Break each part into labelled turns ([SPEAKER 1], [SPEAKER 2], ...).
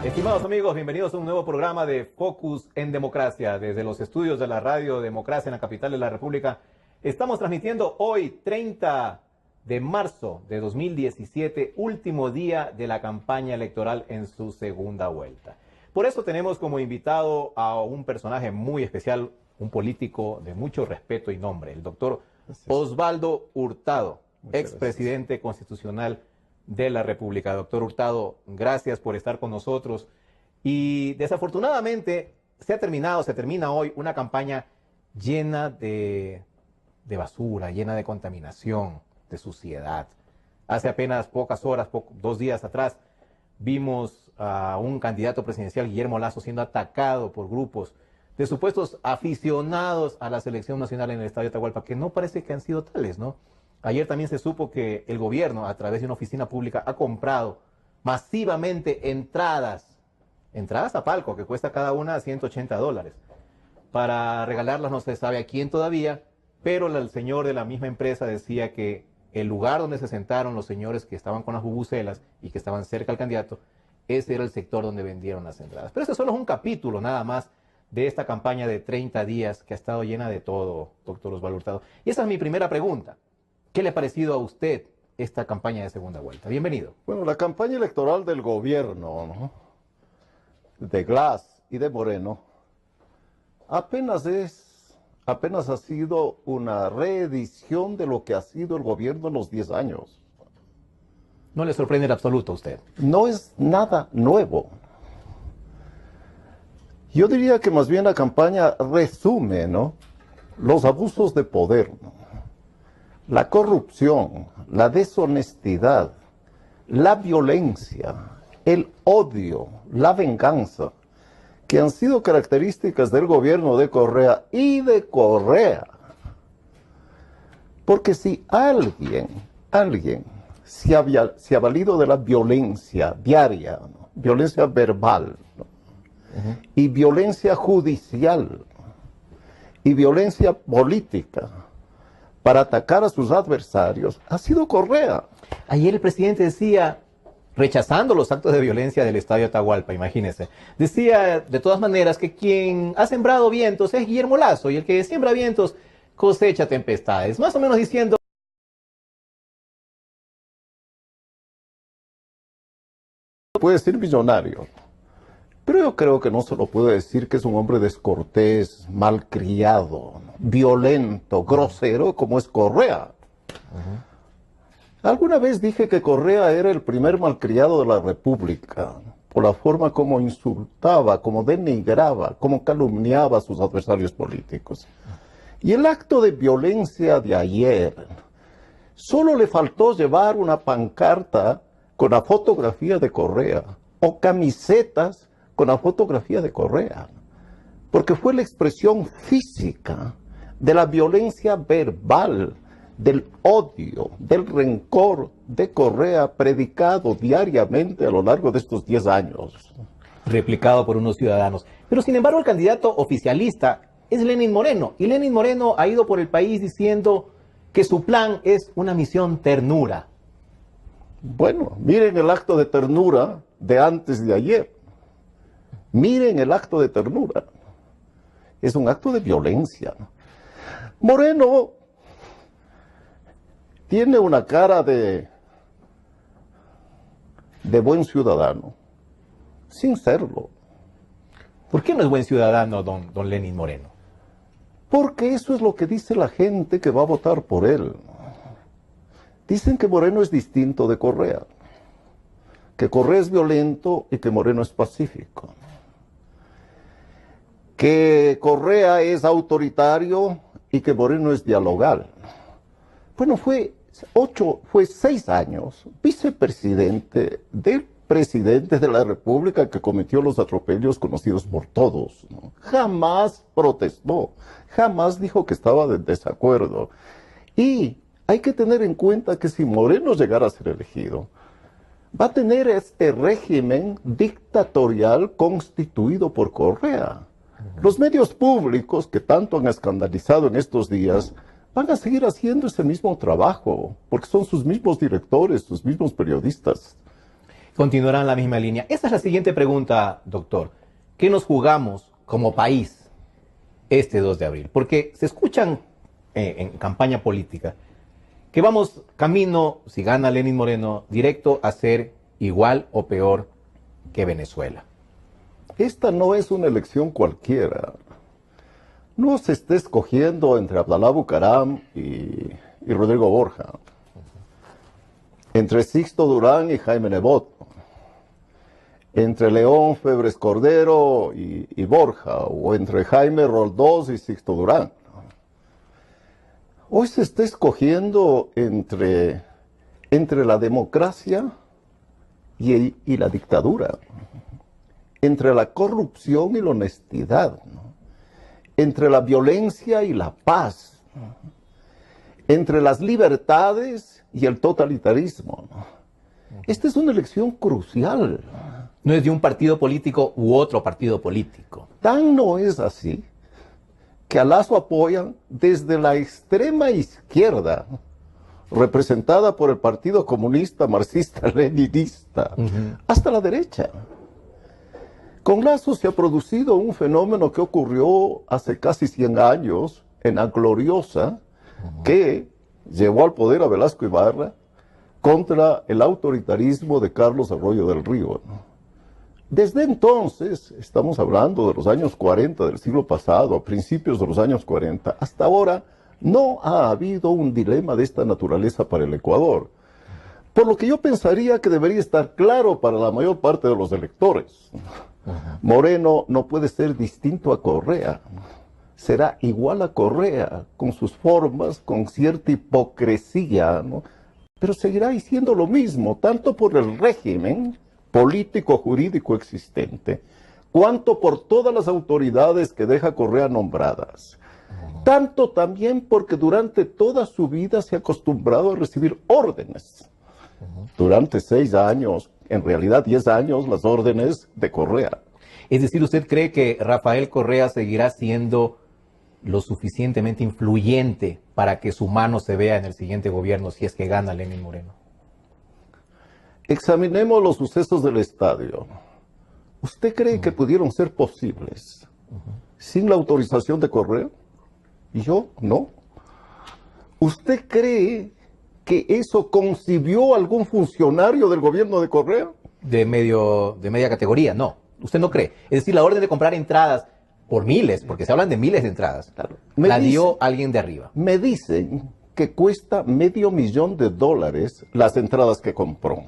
[SPEAKER 1] Estimados amigos, bienvenidos a un nuevo programa de Focus en Democracia. Desde los estudios de la radio Democracia en la capital de la República, estamos transmitiendo hoy, 30 de marzo de 2017, último día de la campaña electoral en su segunda vuelta. Por eso tenemos como invitado a un personaje muy especial, un político de mucho respeto y nombre, el doctor Osvaldo Hurtado, expresidente constitucional de la República. Doctor Hurtado, gracias por estar con nosotros. Y desafortunadamente se termina hoy una campaña llena de basura, llena de contaminación, de suciedad. Hace apenas pocas horas, 2 días atrás, vimos a un candidato presidencial, Guillermo Lasso, siendo atacado por grupos de supuestos aficionados a la selección nacional en el Estadio Atahualpa, que no parece que han sido tales, ¿no? Ayer también se supo que el gobierno, a través de una oficina pública, ha comprado masivamente entradas a palco, que cuesta cada una $180, para regalarlas no se sabe a quién todavía, pero el señor de la misma empresa decía que el lugar donde se sentaron los señores que estaban con las bubucelas y que estaban cerca al candidato, ese era el sector donde vendieron las entradas. Pero este solo es un capítulo nada más de esta campaña de 30 días que ha estado llena de todo, doctor Osvaldo Hurtado. Y esa es mi primera pregunta. ¿Qué le ha parecido a usted esta campaña de segunda vuelta? Bienvenido.
[SPEAKER 2] Bueno, la campaña electoral del gobierno, ¿no?, de Glass y de Moreno, apenas ha sido una reedición de lo que ha sido el gobierno en los 10 años.
[SPEAKER 1] ¿No le sorprende en absoluto a usted?
[SPEAKER 2] No es nada nuevo. Yo diría que más bien la campaña resume, ¿no?, los abusos de poder, ¿no?, la corrupción, la deshonestidad, la violencia, el odio, la venganza, que han sido características del gobierno de Correa y de Correa. Porque si alguien se ha valido de la violencia diaria, ¿no?, violencia verbal, ¿no?, y violencia judicial, y violencia política, para atacar a sus adversarios, ha sido Correa.
[SPEAKER 1] Ayer el presidente decía, rechazando los actos de violencia del Estadio Atahualpa, imagínese, decía de todas maneras que quien ha sembrado vientos es Guillermo Lasso, y el que siembra vientos cosecha tempestades, más o menos diciendo...
[SPEAKER 2] Puede ser millonario, pero yo creo que no se lo puede decir que es un hombre descortés, malcriado, violento, grosero, como es Correa. Alguna vez dije que Correa era el primer malcriado de la República, por la forma como insultaba, como denigraba, como calumniaba a sus adversarios políticos. Y el acto de violencia de ayer, solo le faltó llevar una pancarta con la fotografía de Correa, o camisetas con la fotografía de Correa, porque fue la expresión física de la violencia verbal, del odio, del rencor de Correa predicado diariamente a lo largo de estos 10 años.
[SPEAKER 1] Replicado por unos ciudadanos. Pero sin embargo el candidato oficialista es Lenín Moreno, y Lenín Moreno ha ido por el país diciendo que su plan es una misión ternura.
[SPEAKER 2] Bueno, miren el acto de ternura de antes de ayer. Miren el acto de ternura. Es un acto de violencia. Moreno tiene una cara de buen ciudadano, sin serlo.
[SPEAKER 1] ¿Por qué no es buen ciudadano don Lenín Moreno?
[SPEAKER 2] Porque eso es lo que dice la gente que va a votar por él. Dicen que Moreno es distinto de Correa, que Correa es violento y que Moreno es pacífico, que Correa es autoritario y que Moreno es dialogal. Bueno, fue 6 años vicepresidente del presidente de la República que cometió los atropellos conocidos por todos, ¿no? Jamás protestó, jamás dijo que estaba en desacuerdo. Y hay que tener en cuenta que si Moreno llegara a ser elegido, va a tener este régimen dictatorial constituido por Correa. Los medios públicos que tanto han escandalizado en estos días van a seguir haciendo ese mismo trabajo, porque son sus mismos directores, sus mismos periodistas.
[SPEAKER 1] continuarán en la misma línea. Esa es la siguiente pregunta, doctor. ¿Qué nos jugamos como país este 2 de abril? Porque se escuchan en campaña política que vamos camino, si gana Lenín Moreno, directo a ser igual o peor que Venezuela.
[SPEAKER 2] Esta no es una elección cualquiera. No se está escogiendo entre Abdalá Bucaram y Rodrigo Borja, entre Sixto Durán y Jaime Nebot, entre León Febres Cordero y Borja, o entre Jaime Roldós y Sixto Durán. Hoy se está escogiendo entre la democracia y la dictadura, entre la corrupción y la honestidad, ¿no? Entre la violencia y la paz, ¿no? Entre las libertades y el totalitarismo, ¿no? Esta es una elección crucial.
[SPEAKER 1] No es de un partido político u otro partido político.
[SPEAKER 2] Tan no es así que a Lazo apoyan desde la extrema izquierda, representada por el Partido Comunista Marxista-Leninista, hasta la derecha. Con Lazo se ha producido un fenómeno que ocurrió hace casi 100 años en la Gloriosa, que llevó al poder a Velasco Ibarra contra el autoritarismo de Carlos Arroyo del Río, ¿no? Desde entonces, estamos hablando de los años 40 del siglo pasado, a principios de los años 40, hasta ahora no ha habido un dilema de esta naturaleza para el Ecuador. Por lo que yo pensaría que debería estar claro para la mayor parte de los electores. Moreno no puede ser distinto a Correa. Será igual a Correa, con sus formas, con cierta hipocresía, ¿no? Pero seguirá diciendo lo mismo, tanto por el régimen político-jurídico existente, cuanto por todas las autoridades que deja Correa nombradas. Tanto también porque durante toda su vida se ha acostumbrado a recibir órdenes. Durante 6 años, en realidad 10 años, las órdenes de Correa.
[SPEAKER 1] Es decir, ¿usted cree que Rafael Correa seguirá siendo lo suficientemente influyente para que su mano se vea en el siguiente gobierno si es que gana Lenín Moreno?
[SPEAKER 2] Examinemos los sucesos del estadio. ¿Usted cree que pudieron ser posibles sin la autorización de Correa? ¿Y yo? No. ¿Usted cree que eso concibió algún funcionario del gobierno de Correa?
[SPEAKER 1] De media categoría, no. ¿Usted no cree? Es decir, la orden de comprar entradas por miles, porque se hablan de miles de entradas,
[SPEAKER 2] Claro.
[SPEAKER 1] la dio alguien de arriba.
[SPEAKER 2] Me dicen que cuesta $500,000 las entradas que compró.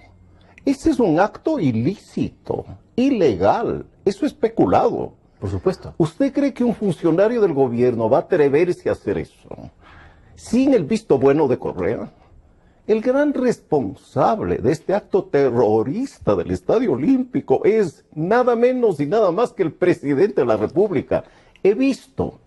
[SPEAKER 2] Ese es un acto ilícito, ilegal, eso es especulado.
[SPEAKER 1] Por supuesto.
[SPEAKER 2] ¿Usted cree que un funcionario del gobierno va a atreverse a hacer eso sin el visto bueno de Correa? El gran responsable de este acto terrorista del Estadio Olímpico es nada menos y nada más que el presidente de la República. He visto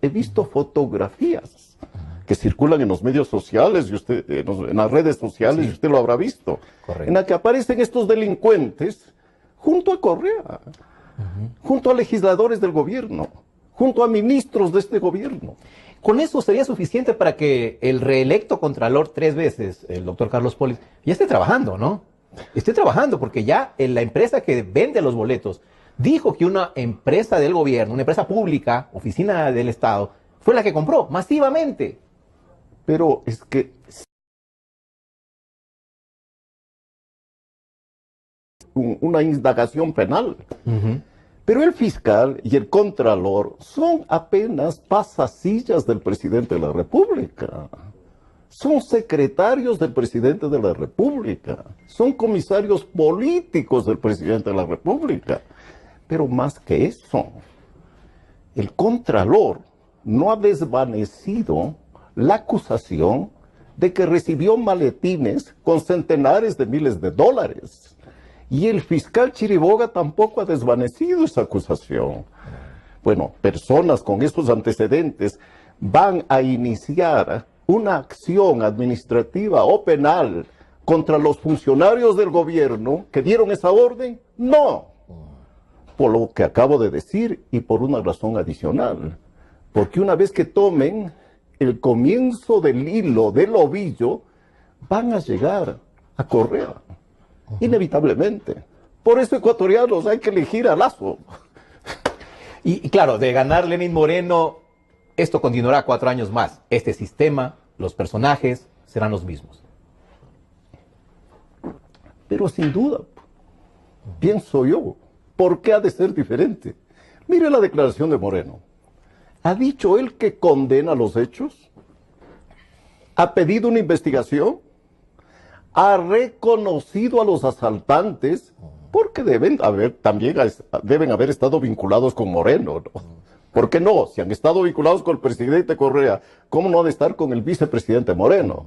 [SPEAKER 2] fotografías que circulan en los medios sociales, y usted, en las redes sociales, y usted lo habrá visto, en la que aparecen estos delincuentes junto a Correa, junto a legisladores del gobierno, junto a ministros de este gobierno.
[SPEAKER 1] Con eso sería suficiente para que el reelecto Contralor 3 veces, el doctor Carlos Polis, ya esté trabajando, ¿no? Esté trabajando, porque ya la empresa que vende los boletos dijo que una empresa del gobierno, una empresa pública, oficina del Estado, fue la que compró masivamente.
[SPEAKER 2] Pero es que una indagación penal. Pero el fiscal y el contralor son apenas pasasillas del presidente de la República. Son secretarios del presidente de la República. Son comisarios políticos del presidente de la República. Pero más que eso, el contralor no ha desvanecido la acusación de que recibió maletines con centenares de miles de dólares. Y el fiscal Chiriboga tampoco ha desvanecido esa acusación. Bueno, personas con estos antecedentes van a iniciar una acción administrativa o penal contra los funcionarios del gobierno que dieron esa orden. No, por lo que acabo de decir y por una razón adicional. Porque una vez que tomen el comienzo del hilo del ovillo, van a llegar a Correa. Inevitablemente. Por eso, ecuatorianos, hay que elegir a Lazo.
[SPEAKER 1] Y claro, de ganar Lenín Moreno, esto continuará 4 años más. Este sistema, los personajes serán los mismos.
[SPEAKER 2] Pero sin duda, pienso yo, ¿por qué ha de ser diferente? Mire la declaración de Moreno. ¿Ha dicho él que condena los hechos? ¿Ha pedido una investigación? ¿Ha reconocido a los asaltantes? Porque deben haber estado vinculados con Moreno, ¿no? ¿Por qué no? Si han estado vinculados con el presidente Correa, ¿cómo no ha de estar con el vicepresidente Moreno?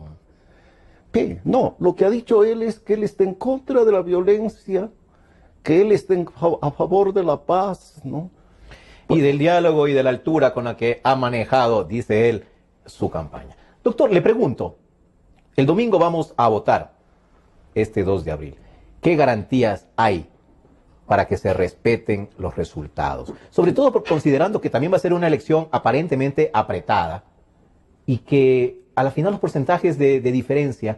[SPEAKER 2] ¿Qué? No, lo que ha dicho él es que él está en contra de la violencia, que él está a favor de la paz, ¿no?
[SPEAKER 1] Y del diálogo y de la altura con la que ha manejado, dice él, su campaña. Doctor, le pregunto, el domingo vamos a votar, este 2 de abril. ¿Qué garantías hay para que se respeten los resultados? Sobre todo considerando que también va a ser una elección aparentemente apretada y que a la final los porcentajes de diferencia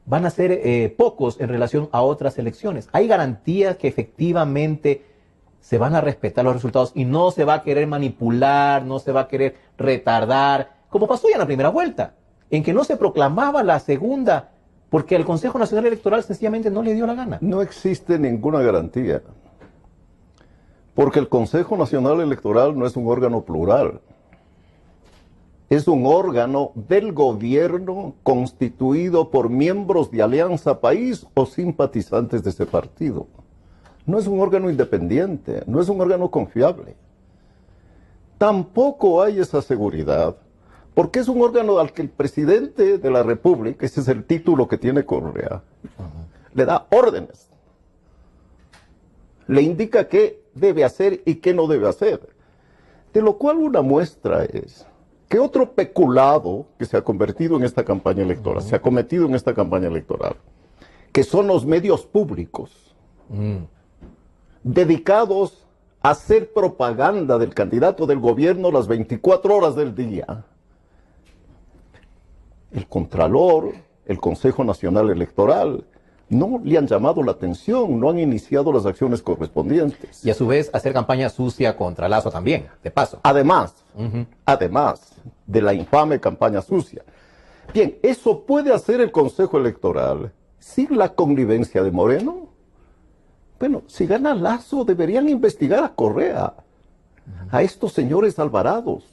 [SPEAKER 1] van a ser pocos en relación a otras elecciones. ¿Hay garantías que efectivamente se van a respetar los resultados y no se va a querer manipular, no se va a querer retardar, como pasó ya en la primera vuelta, en que no se proclamaba la segunda porque el Consejo Nacional Electoral sencillamente no le dio la gana?
[SPEAKER 2] No existe ninguna garantía, porque el Consejo Nacional Electoral no es un órgano plural. Es un órgano del gobierno constituido por miembros de Alianza País o simpatizantes de ese partido. No es un órgano independiente, no es un órgano confiable. Tampoco hay esa seguridad, porque es un órgano al que el presidente de la República, ese es el título que tiene Correa, le da órdenes. Le indica qué debe hacer y qué no debe hacer. De lo cual una muestra es que otro peculado que se ha convertido en esta campaña electoral, se ha cometido en esta campaña electoral, que son los medios públicos, dedicados a hacer propaganda del candidato del gobierno las 24 horas del día. El Contralor, el Consejo Nacional Electoral, no le han llamado la atención, no han iniciado las acciones correspondientes.
[SPEAKER 1] Y a su vez hacer campaña sucia contra Lazo también, de paso.
[SPEAKER 2] Además de la infame campaña sucia. Bien, ¿eso puede hacer el Consejo Electoral sin la connivencia de Moreno? Bueno, si gana Lazo, deberían investigar a Correa, a estos señores Alvarados,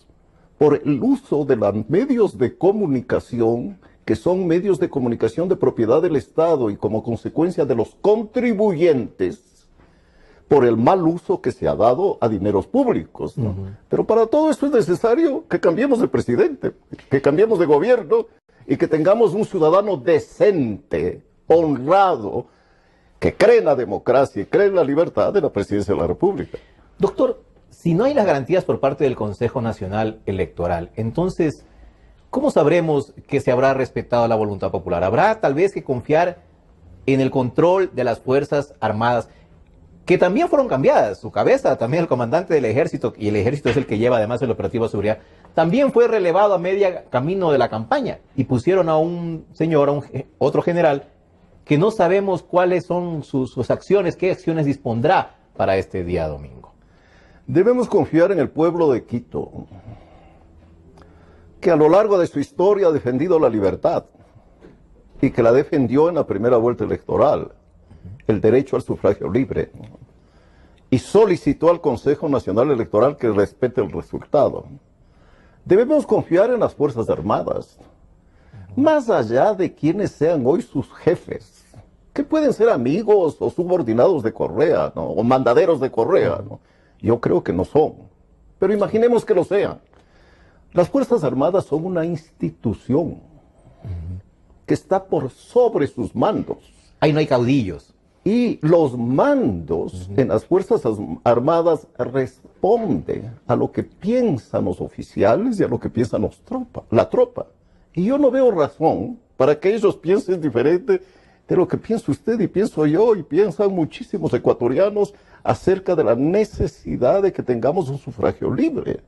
[SPEAKER 2] por el uso de los medios de comunicación, que son medios de comunicación de propiedad del Estado y como consecuencia de los contribuyentes, por el mal uso que se ha dado a dineros públicos, ¿no? Pero para todo eso es necesario que cambiemos de presidente, que cambiemos de gobierno y que tengamos un ciudadano decente, honrado, que cree en la democracia y cree en la libertad de la presidencia de la República.
[SPEAKER 1] Doctor, si no hay las garantías por parte del Consejo Nacional Electoral, entonces, ¿cómo sabremos que se habrá respetado la voluntad popular? ¿Habrá tal vez que confiar en el control de las Fuerzas Armadas, que también fueron cambiadas? Su cabeza, también el comandante del ejército, y el ejército es el que lleva además el operativo de seguridad, también fue relevado a media camino de la campaña y pusieron a un señor, otro general, que no sabemos cuáles son sus acciones, qué acciones dispondrá para este día domingo.
[SPEAKER 2] Debemos confiar en el pueblo de Quito, que a lo largo de su historia ha defendido la libertad y que la defendió en la primera vuelta electoral, el derecho al sufragio libre, y solicitó al Consejo Nacional Electoral que respete el resultado. Debemos confiar en las Fuerzas Armadas, más allá de quienes sean hoy sus jefes, que pueden ser amigos o subordinados de Correa, ¿no? O mandaderos de Correa, ¿no? Yo creo que no son, pero imaginemos que lo sean. Las Fuerzas Armadas son una institución que está por sobre sus mandos.
[SPEAKER 1] Ahí no hay caudillos.
[SPEAKER 2] Y los mandos en las Fuerzas Armadas responden a lo que piensan los oficiales y a lo que piensan la tropa. Y yo no veo razón para que ellos piensen diferente de lo que piensa usted y pienso yo y piensan muchísimos ecuatorianos acerca de la necesidad de que tengamos un sufragio libre.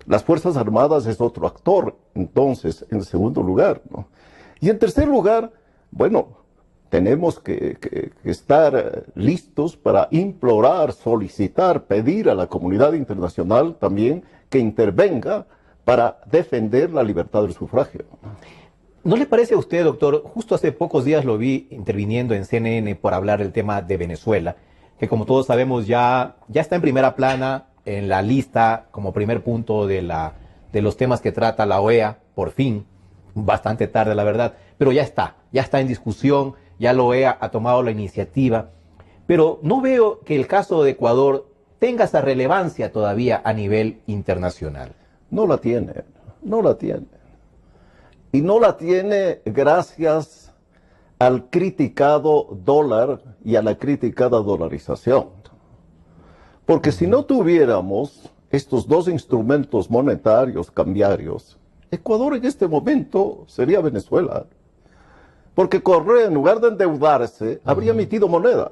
[SPEAKER 2] Las Fuerzas Armadas es otro actor, entonces, en segundo lugar, ¿no? Y en tercer lugar, bueno, tenemos que estar listos para implorar, solicitar, pedir a la comunidad internacional también que intervenga para defender la libertad del sufragio.
[SPEAKER 1] ¿No le parece a usted, doctor? Justo hace pocos días lo vi interviniendo en CNN por hablar del tema de Venezuela, que como todos sabemos ya está en primera plana en la lista como primer punto de los temas que trata la OEA, por fin, bastante tarde la verdad, pero ya está en discusión, ya la OEA ha tomado la iniciativa, pero no veo que el caso de Ecuador tenga esa relevancia todavía a nivel internacional.
[SPEAKER 2] No la tiene, no la tiene. Y no la tiene gracias al criticado dólar y a la criticada dolarización. Porque si no tuviéramos estos dos instrumentos monetarios cambiarios, Ecuador en este momento sería Venezuela. Porque Correa, en lugar de endeudarse, habría emitido moneda.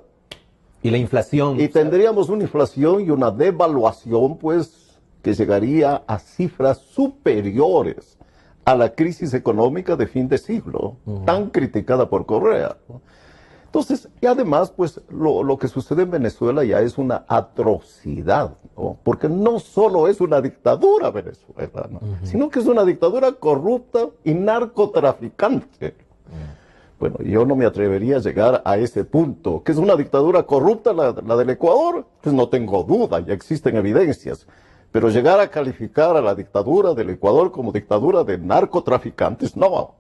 [SPEAKER 1] Y la inflación.
[SPEAKER 2] Y tendríamos una inflación y una devaluación, pues, que llegaría a cifras superiores a la crisis económica de fin de siglo, tan criticada por Correa. Entonces, y además, pues, lo que sucede en Venezuela ya es una atrocidad, ¿no? Porque no solo es una dictadura Venezuela, ¿no? Sino que es una dictadura corrupta y narcotraficante. Bueno, yo no me atrevería a llegar a ese punto. ¿Que es una dictadura corrupta la del Ecuador? Pues no tengo duda, ya existen evidencias. Pero llegar a calificar a la dictadura del Ecuador como dictadura de narcotraficantes, no.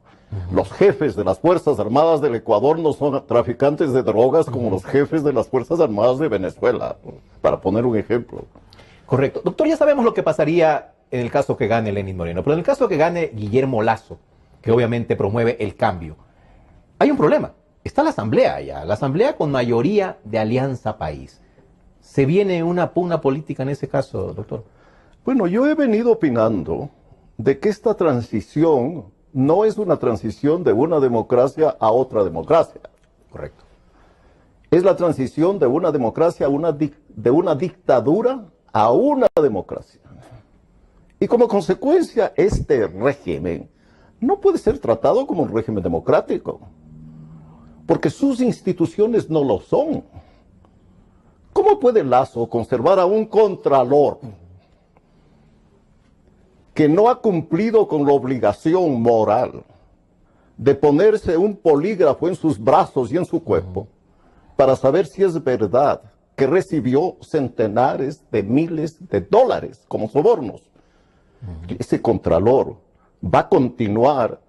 [SPEAKER 2] Los jefes de las Fuerzas Armadas del Ecuador no son traficantes de drogas como los jefes de las Fuerzas Armadas de Venezuela, para poner un ejemplo.
[SPEAKER 1] Correcto. Doctor, ya sabemos lo que pasaría en el caso que gane Lenín Moreno, pero en el caso que gane Guillermo Lasso, que obviamente promueve el cambio, hay un problema. Está la Asamblea ya, la Asamblea con mayoría de Alianza País. ¿Se viene una pugna política en ese caso, doctor?
[SPEAKER 2] Bueno, yo he venido opinando de que esta transición no es una transición de una democracia a otra democracia.
[SPEAKER 1] Correcto.
[SPEAKER 2] Es la transición de una democracia de una dictadura a una democracia. Y como consecuencia, este régimen no puede ser tratado como un régimen democrático, porque sus instituciones no lo son. ¿Cómo puede Lasso conservar a un contralor que no ha cumplido con la obligación moral de ponerse un polígrafo en sus brazos y en su cuerpo para saber si es verdad que recibió centenares de miles de dólares como sobornos? Ese contralor va a continuar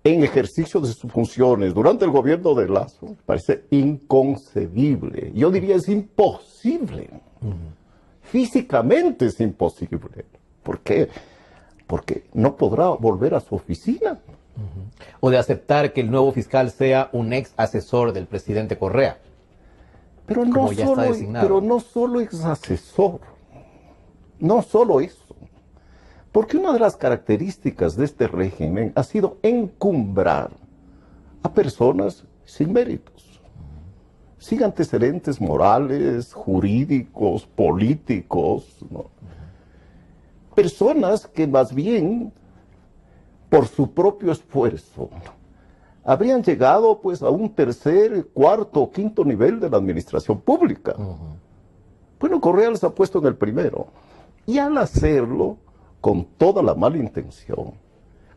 [SPEAKER 2] en ejercicio de sus funciones durante el gobierno de Lasso. Parece inconcebible. Yo diría es imposible. Físicamente es imposible. ¿Por qué? Porque no podrá volver a su oficina.
[SPEAKER 1] O de aceptar que el nuevo fiscal sea un ex asesor del presidente Correa.
[SPEAKER 2] Pero no solo ex asesor. No solo eso. Porque una de las características de este régimen ha sido encumbrar a personas sin méritos, sin antecedentes morales, jurídicos, políticos, ¿no? Personas que más bien, por su propio esfuerzo, habrían llegado pues a un tercer, cuarto o quinto nivel de la administración pública. Bueno, Correa les ha puesto en el primero. Y al hacerlo, con toda la mala intención,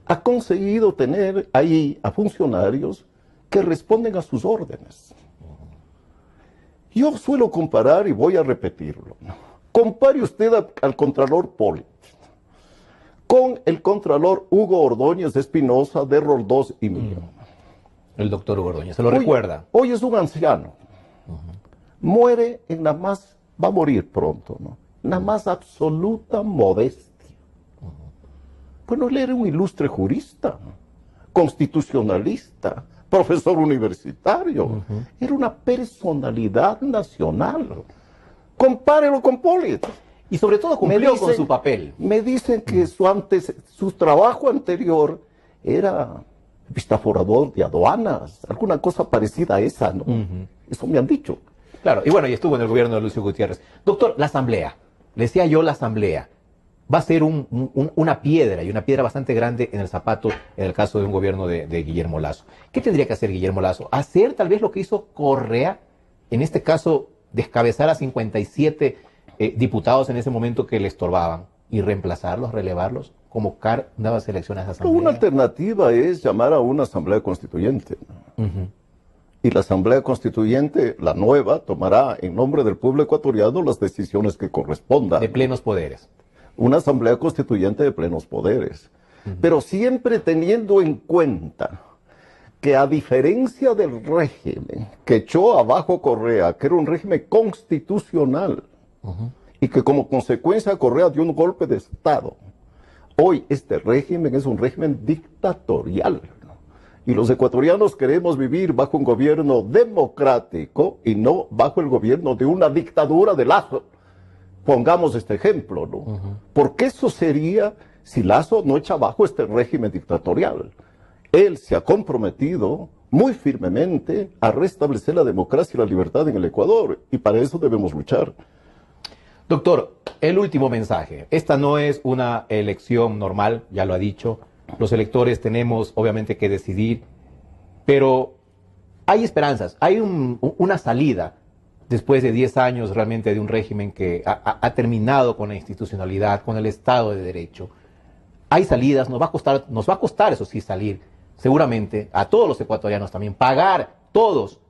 [SPEAKER 2] ha conseguido tener ahí a funcionarios que responden a sus órdenes. Yo suelo comparar, y voy a repetirlo, compare usted al contralor Poli con el contralor Hugo Ordóñez de Espinosa de Roldós y Mío.
[SPEAKER 1] El doctor Hugo Ordóñez, ¿se lo recuerda?
[SPEAKER 2] Hoy es un anciano. Muere en la más, va a morir pronto, ¿no? La más absoluta modestia. Bueno, él era un ilustre jurista, constitucionalista, profesor universitario. Era una personalidad nacional. Compárelo con Poli.
[SPEAKER 1] Y sobre todo cumplió con su papel.
[SPEAKER 2] Me dicen que su trabajo anterior era vistaforador de aduanas, alguna cosa parecida a esa, ¿no? Eso me han dicho.
[SPEAKER 1] Claro, y bueno, y estuvo en el gobierno de Lucio Gutiérrez. Doctor, la Asamblea. Le decía yo la Asamblea. va a ser una piedra, y una piedra bastante grande en el zapato en el caso de un gobierno de Guillermo Lasso. ¿Qué tendría que hacer Guillermo Lasso? Hacer tal vez lo que hizo Correa, en este caso descabezar a 57 diputados en ese momento que le estorbaban, y reemplazarlos, relevarlos, convocar nuevas elecciones a asamblea.
[SPEAKER 2] Una alternativa es llamar a una asamblea constituyente. Y la asamblea constituyente, la nueva, tomará en nombre del pueblo ecuatoriano las decisiones que correspondan.
[SPEAKER 1] De plenos poderes.
[SPEAKER 2] Una asamblea constituyente de plenos poderes. Pero siempre teniendo en cuenta que, a diferencia del régimen que echó abajo Correa, que era un régimen constitucional, y que como consecuencia Correa dio un golpe de Estado, hoy este régimen es un régimen dictatorial. Y los ecuatorianos queremos vivir bajo un gobierno democrático y no bajo el gobierno de una dictadura de Lasso. Pongamos este ejemplo, ¿no? Porque eso sería si Lasso no echa abajo este régimen dictatorial. Él se ha comprometido muy firmemente a restablecer la democracia y la libertad en el Ecuador, y para eso debemos luchar.
[SPEAKER 1] Doctor, el último mensaje. Esta no es una elección normal, ya lo ha dicho. Los electores tenemos obviamente que decidir, pero hay esperanzas, hay una salida después de 10 años realmente de un régimen que ha terminado con la institucionalidad, con el Estado de Derecho. Hay salidas, nos va a costar eso sí salir, seguramente a todos los ecuatorianos también, pagar todos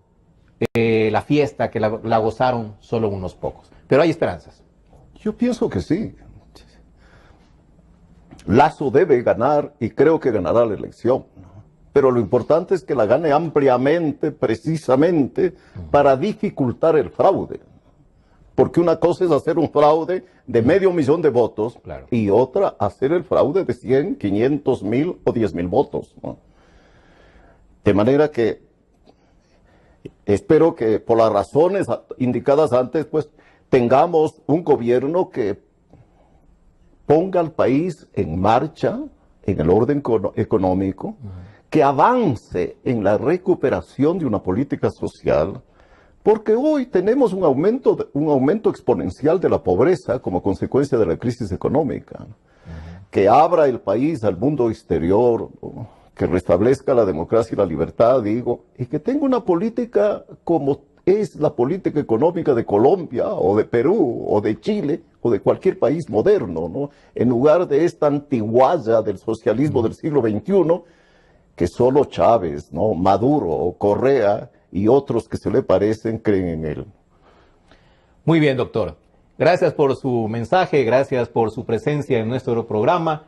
[SPEAKER 1] la fiesta que la gozaron solo unos pocos. Pero hay esperanzas.
[SPEAKER 2] Yo pienso que sí. Lasso debe ganar y creo que ganará la elección. Pero lo importante es que la gane ampliamente, precisamente para dificultar el fraude. Porque una cosa es hacer un fraude de 500,000 de votos, claro, y otra hacer el fraude de 100, 500,000 o 10,000 votos, ¿no? De manera que espero que, por las razones indicadas antes, pues tengamos un gobierno que ponga al país en marcha, en el orden económico, que avance en la recuperación de una política social, porque hoy tenemos un aumento exponencial de la pobreza como consecuencia de la crisis económica. Que abra el país al mundo exterior, que restablezca la democracia y la libertad, digo, y que tenga una política como es la política económica de Colombia, o de Perú, o de Chile, o de cualquier país moderno, ¿no? En lugar de esta antigualla del socialismo del siglo XXI, que solo Chávez, ¿no?, Maduro, o Correa y otros que se le parecen creen en él.
[SPEAKER 1] Muy bien, doctor. Gracias por su mensaje, gracias por su presencia en nuestro programa.